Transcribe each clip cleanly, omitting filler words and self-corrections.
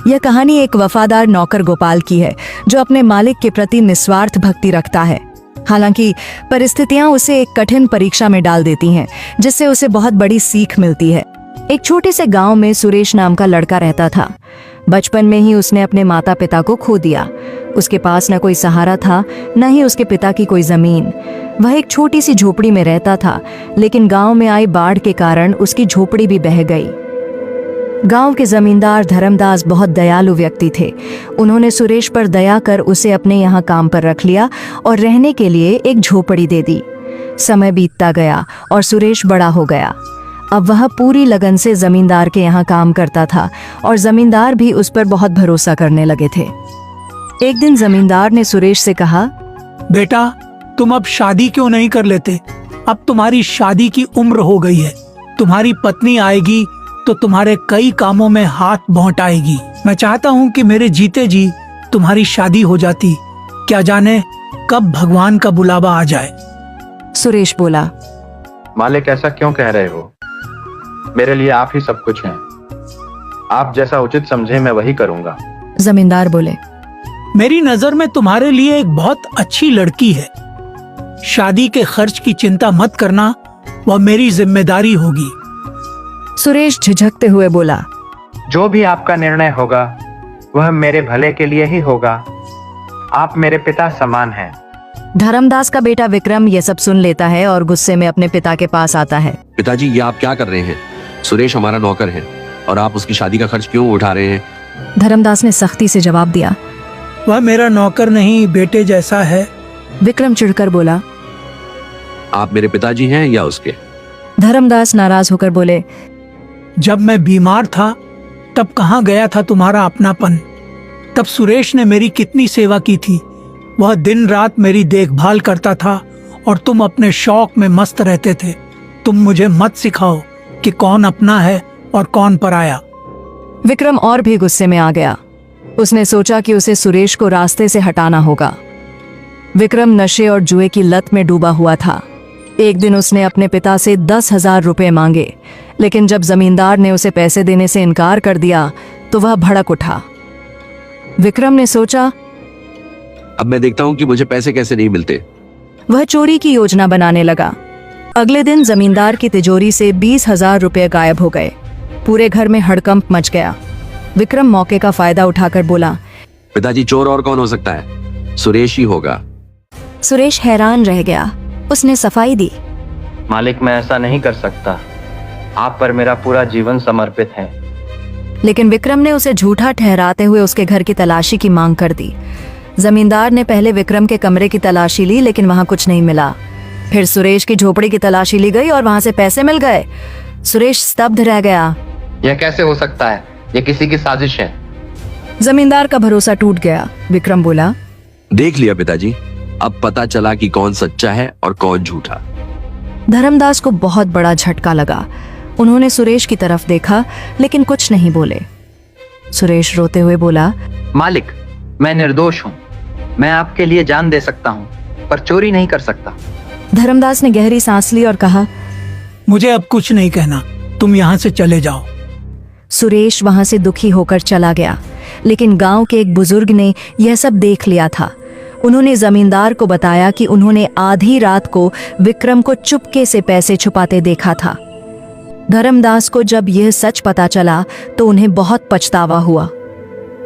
यह कहानी एक वफादार नौकर गोपाल की है जो अपने मालिक के प्रति निस्वार्थ भक्ति रखता है। हालांकि परिस्थितियां उसे एक कठिन परीक्षा में डाल देती हैं, जिससे उसे बहुत बड़ी सीख मिलती है। एक छोटे से गांव में सुरेश नाम का लड़का रहता था। बचपन में ही उसने अपने माता पिता को खो दिया। उसके पास न कोई सहारा था, न ही उसके पिता की कोई जमीन। वह एक छोटी सी झोपड़ी में रहता था, लेकिन गांव में आई बाढ़ के कारण उसकी झोपड़ी भी बह गई। गांव के जमींदार धर्मदास बहुत दयालु व्यक्ति थे। उन्होंने सुरेश पर दया कर उसे अपने यहाँ काम पर रख लिया और रहने के लिए एक झोपड़ी दे दी। समय बीतता गया और सुरेश बड़ा हो गया। अब वह पूरी लगन से जमींदार के यहाँ काम करता था और जमींदार भी उस पर बहुत भरोसा करने लगे थे। एक दिन जमींदार ने सुरेश से कहा, बेटा, तुम अब शादी क्यों नहीं कर लेते? अब तुम्हारी शादी की उम्र हो गई है। तुम्हारी पत्नी आएगी तो तुम्हारे कई कामों में हाथ बौंटाएगी। मैं चाहता हूँ कि मेरे जीते जी तुम्हारी शादी हो जाती। क्या जाने कब भगवान का बुलावा आ जाए। सुरेश बोला, मालिक, ऐसा क्यों कह रहे हो? मेरे लिए आप ही सब कुछ हैं। आप जैसा उचित समझे मैं वही करूंगा। जमींदार बोले, मेरी नजर में तुम्हारे लिए एक बहुत अच्छी लड़की है। शादी के खर्च की चिंता मत करना, वह मेरी जिम्मेदारी होगी। सुरेश झिझकते हुए बोला, जो भी आपका निर्णय होगा वह मेरे भले के लिए ही होगा। आप मेरे पिता समान हैं। धर्मदास का बेटा विक्रम यह सब सुन लेता है और गुस्से में अपने पिता के पास आता है। पिताजी, ये आप क्या कर रहे हैं? सुरेश हमारा नौकर है और आप उसकी शादी का खर्च क्यों उठा रहे हैं? धर्मदास ने सख्ती से जवाब दिया। वह मेरा नौकर नहीं, बेटे जैसा है। विक्रम चिढ़कर बोला, आप मेरे पिताजी हैं या उसके? धर्मदास नाराज होकर बोले, जब मैं बीमार था तब कहाँ गया था तुम्हारा अपनापन? तब सुरेश ने मेरी कितनी सेवा की थी। वह दिन रात मेरी देखभाल करता था और तुम अपने शौक में मस्त रहते थे। तुम मुझे मत सिखाओ कि कौन अपना है और कौन पराया। विक्रम और भी गुस्से में आ गया। उसने सोचा कि उसे सुरेश को रास्ते से हटाना होगा। विक्रम नशे और जुए की लत में डूबा हुआ था। एक दिन उसने अपने पिता से 10,000 रुपए मांगे, लेकिन जब जमींदार ने उसे पैसे देने से इनकार कर दिया तो वह भड़क उठा। विक्रम ने सोचा, अब मैं देखता हूँ कि मुझे पैसे कैसे नहीं मिलते। वह चोरी की योजना बनाने लगा। अगले दिन जमींदार की तिजोरी से 20,000 रुपए गायब हो गए। पूरे घर में हड़कंप मच गया। विक्रम मौके का फायदा उठाकर बोला, पिताजी, चोर और कौन हो सकता है? सुरेश ही होगा। सुरेश हैरान रह गया। उसने सफाई दी, मालिक, मैं ऐसा नहीं कर सकता। आप पर मेरा पूरा जीवन समर्पित है। लेकिन विक्रम ने उसे झूठा ठहराते हुए उसके घर की तलाशी की मांग कर दी। जमींदार ने पहले विक्रम के कमरे की तलाशी ली, लेकिन वहां कुछ नहीं मिला। फिर सुरेश की झोपड़ी की तलाशी ली गई और वहां से पैसे मिल गए। सुरेश स्तब्ध रह गया। यह कैसे हो सकता है? यह किसी की साजिश है। जमींदार का भरोसा टूट गया। विक्रम बोला, देख लिया पिताजी, अब पता चला कि कौन सच्चा है और कौन झूठा। धर्मदास को बहुत बड़ा झटका लगा। उन्होंने सुरेश की तरफ देखा, लेकिन कुछ नहीं बोले। सुरेश रोते हुए बोला, मालिक, मैं निर्दोष हूँ। मैं आपके लिए जान दे सकता हूँ, पर चोरी नहीं कर सकता। धर्मदास ने गहरी सांस ली और कहा, मुझे अब कुछ नहीं कहना, तुम यहाँ से चले जाओ। सुरेश वहां से दुखी होकर चला गया। लेकिन गांव के एक बुजुर्ग ने यह सब देख लिया था। उन्होंने जमींदार को बताया कि उन्होंने आधी रात को विक्रम को चुपके से पैसे छुपाते देखा था। धर्मदास को जब यह सच पता चला तो उन्हें बहुत पछतावा हुआ।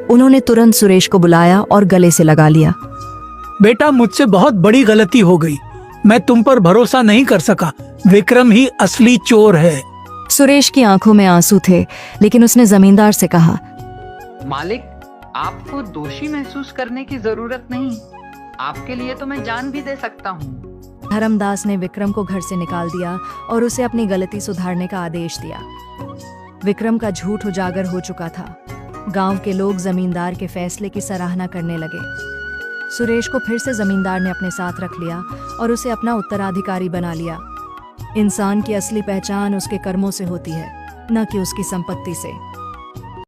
उन्होंने तुरंत सुरेश को बुलाया और गले से लगा लिया। बेटा, मुझसे बहुत बड़ी गलती हो गई। मैं तुम पर भरोसा नहीं कर सका। विक्रम ही असली चोर है। सुरेश की आंखों में आंसू थे, लेकिन उसने जमींदार से कहा, मालिक, आपको दोषी महसूस करने की जरूरत नहीं। आपके लिए तो मैं जान भी दे सकता हूँ। धर्मदास ने विक्रम को घर से निकाल दिया और उसे अपनी गलती सुधारने का आदेश दिया। विक्रम का झूठ उजागर हो चुका था। गांव के लोग जमींदार के फैसले की सराहना करने लगे। सुरेश को फिर से जमींदार ने अपने साथ रख लिया और उसे अपना उत्तराधिकारी बना लिया। इंसान की असली पहचान उसके कर्मों से होती है, न कि उसकी संपत्ति से।